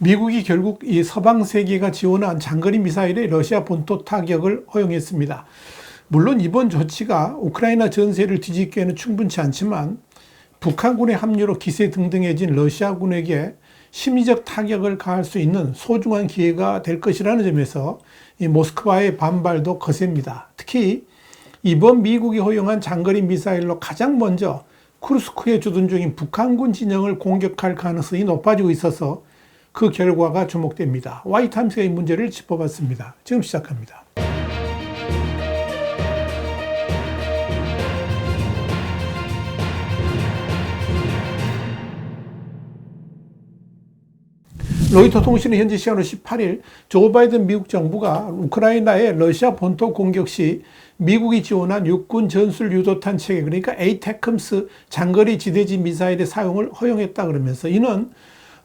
미국이 결국 이 서방 세계가 지원한 장거리 미사일의 러시아 본토 타격을 허용했습니다. 물론 이번 조치가 우크라이나 전세를 뒤집기에는 충분치 않지만 북한군의 합류로 기세 등등해진 러시아군에게 심리적 타격을 가할 수 있는 소중한 기회가 될 것이라는 점에서 이 모스크바의 반발도 거셉니다. 특히 이번 미국이 허용한 장거리 미사일로 가장 먼저 쿠르스크에 주둔 중인 북한군 진영을 공격할 가능성이 높아지고 있어서 그 결과가 주목됩니다. 화이트함스가 이 문제를 짚어봤습니다. 지금 시작합니다. 로이터 통신은 현지 시간으로 18일 조 바이든 미국 정부가 우크라이나의 러시아 본토 공격 시 미국이 지원한 육군 전술 유도탄 체계, 그러니까 에이테크럼스 장거리 지대지 미사일의 사용을 허용했다 그러면서 이는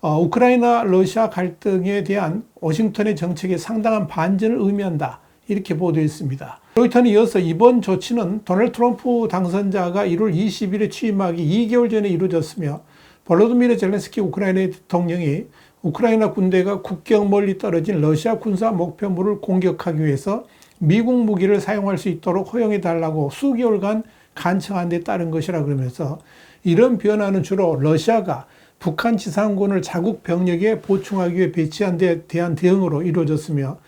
우크라이나 러시아 갈등에 대한 워싱턴의 정책에 상당한 반전을 의미한다, 이렇게 보도했습니다. 로이터는 이어서 이번 조치는 도널드 트럼프 당선자가 1월 20일에 취임하기 2개월 전에 이루어졌으며 볼로디미르 젤렌스키 우크라이나 대통령이 우크라이나 군대가 국경 멀리 떨어진 러시아 군사 목표물을 공격하기 위해서 미국 무기를 사용할 수 있도록 허용해달라고 수개월간 간청한 데 따른 것이라 그러면서 이런 변화는 주로 러시아가 북한 지상군을 자국 병력에 보충하기 위해 배치한 데 대한 대응으로 이루어졌으며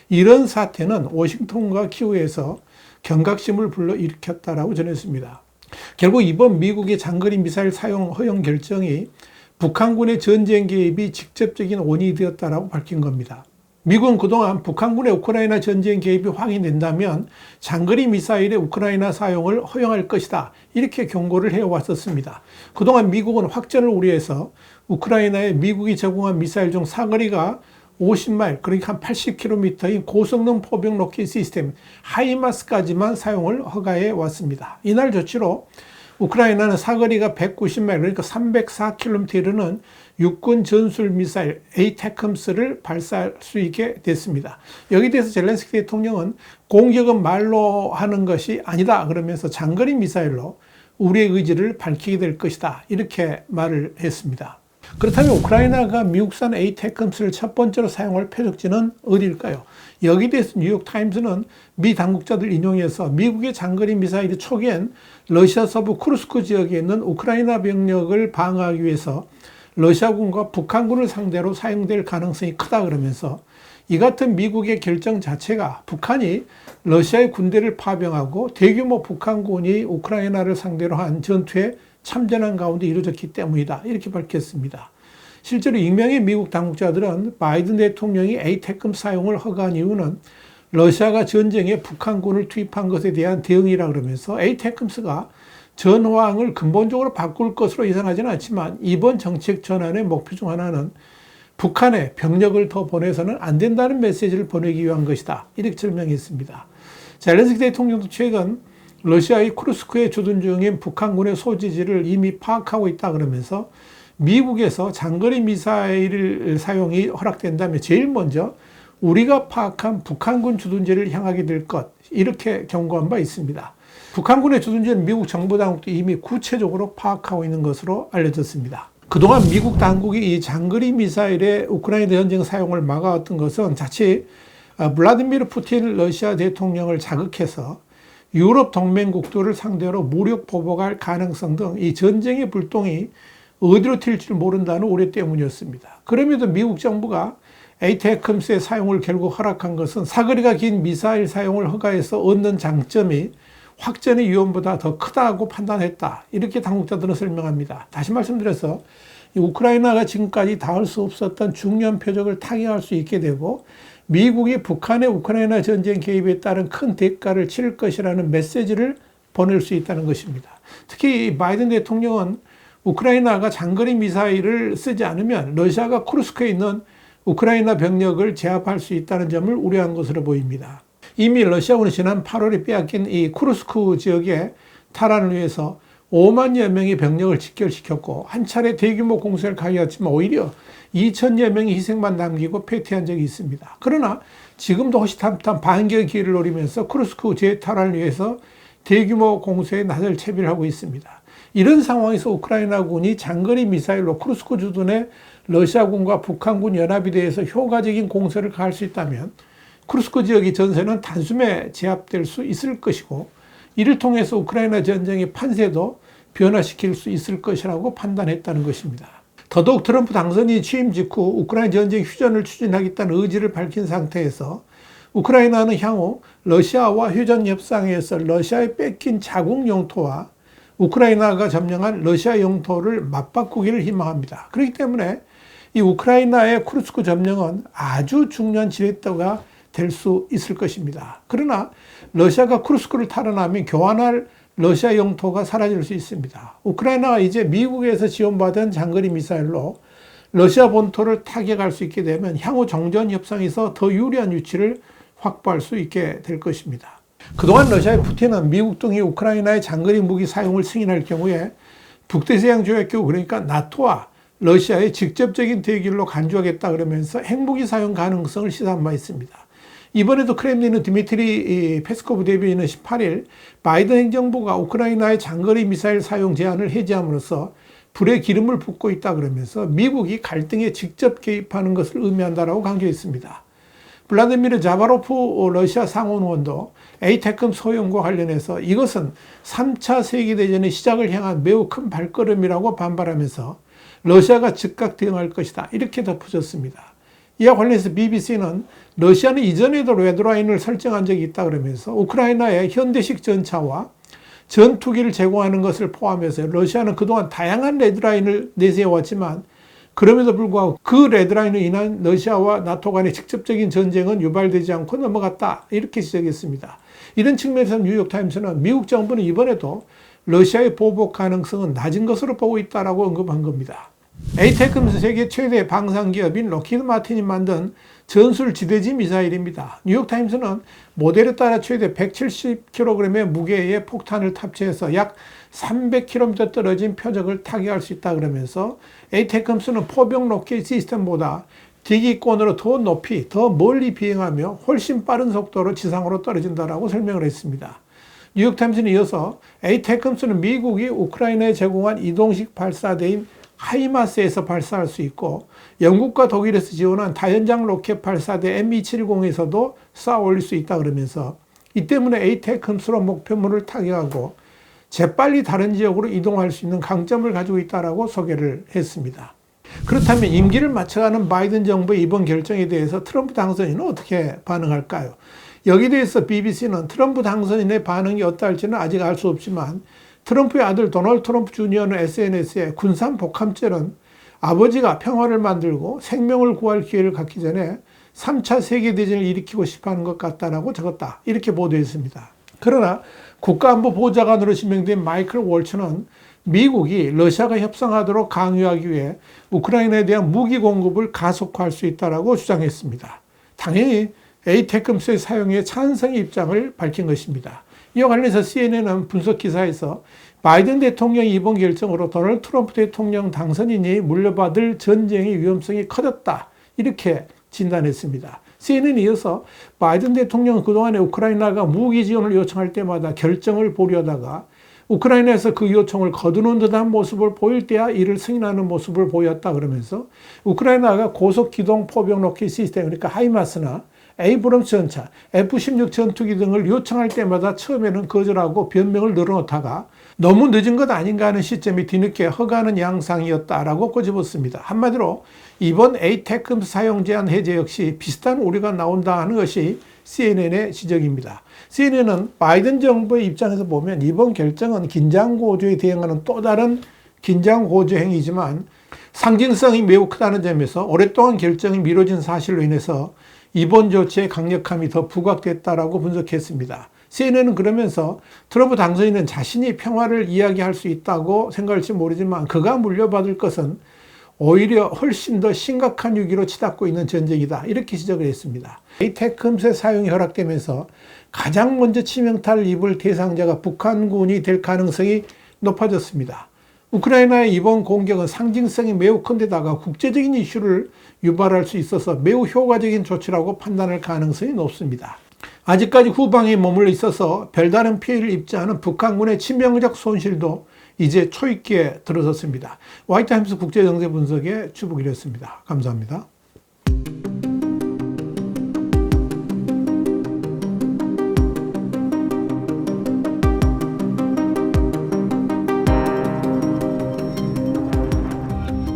이런 사태는 워싱턴과 키우에서 경각심을 불러일으켰다라고 전했습니다. 결국 이번 미국의 장거리 미사일 사용 허용 결정이 북한군의 전쟁 개입이 직접적인 원인이 되었다라고 밝힌 겁니다. 미국은 그동안 북한군의 우크라이나 전쟁 개입이 확인된다면 장거리 미사일의 우크라이나 사용을 허용할 것이다, 이렇게 경고를 해왔었습니다. 그동안 미국은 확전을 우려해서 우크라이나에 미국이 제공한 미사일 중 사거리가 50마일, 그러니까 한 80km인 고성능 포병 로켓 시스템 하이마스까지만 사용을 허가해 왔습니다. 이날 조치로 우크라이나는 사거리가 190마일, 그러니까 304km에 이르는 육군 전술 미사일 에이테크럼스를 발사할 수 있게 됐습니다. 여기에 대해서 젤렌스키 대통령은 공격은 말로 하는 것이 아니다 그러면서 장거리 미사일로 우리의 의지를 밝히게 될 것이다, 이렇게 말을 했습니다. 그렇다면 우크라이나가 미국산 에이테크럼스를 첫 번째로 사용할 표적지는 어디일까요? 여기에 대해서 뉴욕타임스는 미 당국자들 인용해서 미국의 장거리 미사일이 초기엔 러시아 서부 쿠르스크 지역에 있는 우크라이나 병력을 방어하기 위해서 러시아군과 북한군을 상대로 사용될 가능성이 크다 그러면서 이 같은 미국의 결정 자체가 북한이 러시아의 군대를 파병하고 대규모 북한군이 우크라이나를 상대로 한 전투에 참전한 가운데 이루어졌기 때문이다, 이렇게 밝혔습니다. 실제로 익명의 미국 당국자들은 바이든 대통령이 에이테크럼 사용을 허가한 이유는 러시아가 전쟁에 북한군을 투입한 것에 대한 대응이라 그러면서 에이테크럼스가 전황을 근본적으로 바꿀 것으로 예상하지는 않지만 이번 정책 전환의 목표 중 하나는 북한에 병력을 더 보내서는 안 된다는 메시지를 보내기 위한 것이다, 이렇게 설명했습니다. 젤렌스키 대통령도 최근 러시아의 쿠르스크에 주둔 중인 북한군의 소지지를 이미 파악하고 있다 그러면서 미국에서 장거리 미사일 사용이 허락된다면 제일 먼저 우리가 파악한 북한군 주둔지를 향하게 될 것, 이렇게 경고한 바 있습니다. 북한군의 주둔지는 미국 정부 당국도 이미 구체적으로 파악하고 있는 것으로 알려졌습니다. 그동안 미국 당국이 이 장거리 미사일의 우크라이나 전쟁 사용을 막아왔던 것은 자칫 블라디미르 푸틴 러시아 대통령을 자극해서 유럽 동맹국들을 상대로 무력 보복할 가능성 등 이 전쟁의 불똥이 어디로 튈지 모른다는 우려 때문이었습니다. 그럼에도 미국 정부가 에이테크럼스의 사용을 결국 허락한 것은 사거리가 긴 미사일 사용을 허가해서 얻는 장점이 확전의 위험보다 더 크다고 판단했다, 이렇게 당국자들은 설명합니다. 다시 말씀드려서 우크라이나가 지금까지 닿을 수 없었던 중요한 표적을 타개할 수 있게 되고 미국이 북한의 우크라이나 전쟁 개입에 따른 큰 대가를 치를 것이라는 메시지를 보낼 수 있다는 것입니다. 특히 바이든 대통령은 우크라이나가 장거리 미사일을 쓰지 않으면 러시아가 쿠르스크에 있는 우크라이나 병력을 제압할 수 있다는 점을 우려한 것으로 보입니다. 이미 러시아군이 지난 8월에 빼앗긴 이 쿠르스크 지역의 탈환을 위해서 5만여 명의 병력을 직결시켰고 한 차례 대규모 공세를 가해왔지만 오히려 2천여 명의 희생만 남기고 패퇴한 적이 있습니다. 그러나 지금도 호시탐탐 반격의 기회를 노리면서 쿠르스크 재탈환을 위해서 대규모 공세에 나설 채비를 하고 있습니다. 이런 상황에서 우크라이나군이 장거리 미사일로 쿠르스크 주둔의 러시아군과 북한군 연합에 대해서 효과적인 공세를 가할 수 있다면 쿠르스크 지역의 전세는 단숨에 제압될 수 있을 것이고, 이를 통해서 우크라이나 전쟁의 판세도 변화시킬 수 있을 것이라고 판단했다는 것입니다. 더더욱 트럼프 당선인이 취임 직후 우크라이나 전쟁 휴전을 추진하겠다는 의지를 밝힌 상태에서 우크라이나는 향후 러시아와 휴전 협상에서 러시아에 뺏긴 자국 영토와 우크라이나가 점령한 러시아 영토를 맞바꾸기를 희망합니다. 그렇기 때문에 이 우크라이나의 쿠르스크 점령은 아주 중요한 지렛대가 될 수 있을 것입니다. 그러나 러시아가 쿠르스크를 탈환하면 교환할 러시아 영토가 사라질 수 있습니다. 우크라이나가 이제 미국에서 지원받은 장거리 미사일로 러시아 본토를 타격할 수 있게 되면 향후 정전 협상에서 더 유리한 위치를 확보할 수 있게 될 것입니다. 그동안 러시아의 푸틴은 미국 등이 우크라이나의 장거리 무기 사용을 승인할 경우에 북대서양 조약기구, 그러니까 나토와 러시아의 직접적인 대결로 간주하겠다 그러면서 핵무기 사용 가능성을 시사한 바 있습니다. 이번에도 크렘린은 드미트리 페스코브 대변인은 18일 바이든 행정부가 우크라이나의 장거리 미사일 사용 제한을 해제함으로써 불에 기름을 붓고 있다 그러면서 미국이 갈등에 직접 개입하는 것을 의미한다라고 강조했습니다. 블라디미르 자바로프 러시아 상원의원도 에이테크스 소형과 관련해서 이것은 3차 세계대전의 시작을 향한 매우 큰 발걸음이라고 반발하면서 러시아가 즉각 대응할 것이다, 이렇게 덧붙였습니다. 이와 관련해서 BBC는 러시아는 이전에도 레드라인을 설정한 적이 있다 그러면서 우크라이나에 현대식 전차와 전투기를 제공하는 것을 포함해서 러시아는 그동안 다양한 레드라인을 내세워왔지만 그럼에도 불구하고 그 레드라인으로 인한 러시아와 나토 간의 직접적인 전쟁은 유발되지 않고 넘어갔다, 이렇게 지적했습니다. 이런 측면에서 뉴욕타임스는 미국 정부는 이번에도 러시아의 보복 가능성은 낮은 것으로 보고 있다고 언급한 겁니다. 에이테크스 세계 최대 방산기업인 록히드 마틴이 만든 전술 지대지 미사일입니다. 뉴욕타임스는 모델에 따라 최대 170kg의 무게의 폭탄을 탑재해서 약 300km 떨어진 표적을 타격할 수 있다 그러면서 에이테크스는 포병 로켓 시스템보다 대기권으로 더 높이, 더 멀리 비행하며 훨씬 빠른 속도로 지상으로 떨어진다라고 설명을 했습니다. 뉴욕타임스는 이어서 에이테크스는 미국이 우크라이나에 제공한 이동식 발사대인 하이마스에서 발사할 수 있고 영국과 독일에서 지원한 다연장 로켓 발사대 M270에서도 쏘아 올릴 수 있다 그러면서 이 때문에 에이테크스로 목표물을 타격하고 재빨리 다른 지역으로 이동할 수 있는 강점을 가지고 있다고 소개를 했습니다. 그렇다면 임기를 맞춰가는 바이든 정부의 이번 결정에 대해서 트럼프 당선인은 어떻게 반응할까요? 여기에 대해서 BBC는 트럼프 당선인의 반응이 어떨지는 아직 알 수 없지만 트럼프의 아들 도널드 트럼프 주니어는 SNS에 군산 복합제는 아버지가 평화를 만들고 생명을 구할 기회를 갖기 전에 3차 세계대전을 일으키고 싶어하는 것 같다라고 적었다, 이렇게 보도했습니다. 그러나 국가안보보좌관으로 지명된 마이클 월츠는 미국이 러시아가 협상하도록 강요하기 위해 우크라이나에 대한 무기 공급을 가속화할 수 있다고 주장했습니다. 당연히 에이테크스의 사용에 찬성의 입장을 밝힌 것입니다. 이와 관련해서 CNN은 분석 기사에서 바이든 대통령의 이번 결정으로 도널드 트럼프 대통령 당선인이 물려받을 전쟁의 위험성이 커졌다, 이렇게 진단했습니다. CNN에 이어서 바이든 대통령은 그동안에 우크라이나가 무기 지원을 요청할 때마다 결정을 보려다가 우크라이나에서 그 요청을 거두는 듯한 모습을 보일 때야 이를 승인하는 모습을 보였다 그러면서 우크라이나가 고속기동 포병 로켓 시스템, 그러니까 하이마스나 에이브럼스 전차, F-16 전투기 등을 요청할 때마다 처음에는 거절하고 변명을 늘어놓다가 너무 늦은 것 아닌가 하는 시점이 뒤늦게 허가하는 양상이었다라고 꼬집었습니다. 한마디로 이번 에이테크스 사용 제한 해제 역시 비슷한 우려가 나온다 하는 것이 CNN의 지적입니다. CNN은 바이든 정부의 입장에서 보면 이번 결정은 긴장고조에 대응하는 또 다른 긴장고조 행위지만 상징성이 매우 크다는 점에서 오랫동안 결정이 미뤄진 사실로 인해서 이번 조치의 강력함이 더 부각됐다라고 분석했습니다. CNN은 그러면서 트럼프 당선인은 자신이 평화를 이야기할 수 있다고 생각할지 모르지만 그가 물려받을 것은 오히려 훨씬 더 심각한 위기로 치닫고 있는 전쟁이다, 이렇게 지적을 했습니다. 에이테크스의 사용이 허락되면서 가장 먼저 치명타를 입을 대상자가 북한군이 될 가능성이 높아졌습니다. 우크라이나의 이번 공격은 상징성이 매우 큰데다가 국제적인 이슈를 유발할 수 있어서 매우 효과적인 조치라고 판단할 가능성이 높습니다. 아직까지 후방에 머물러 있어서 별다른 피해를 입지 않은 북한군의 치명적 손실도 이제 초입기에 들어섰습니다. 화이트하임스 국제정세 분석의 주북이었습니다. 감사합니다.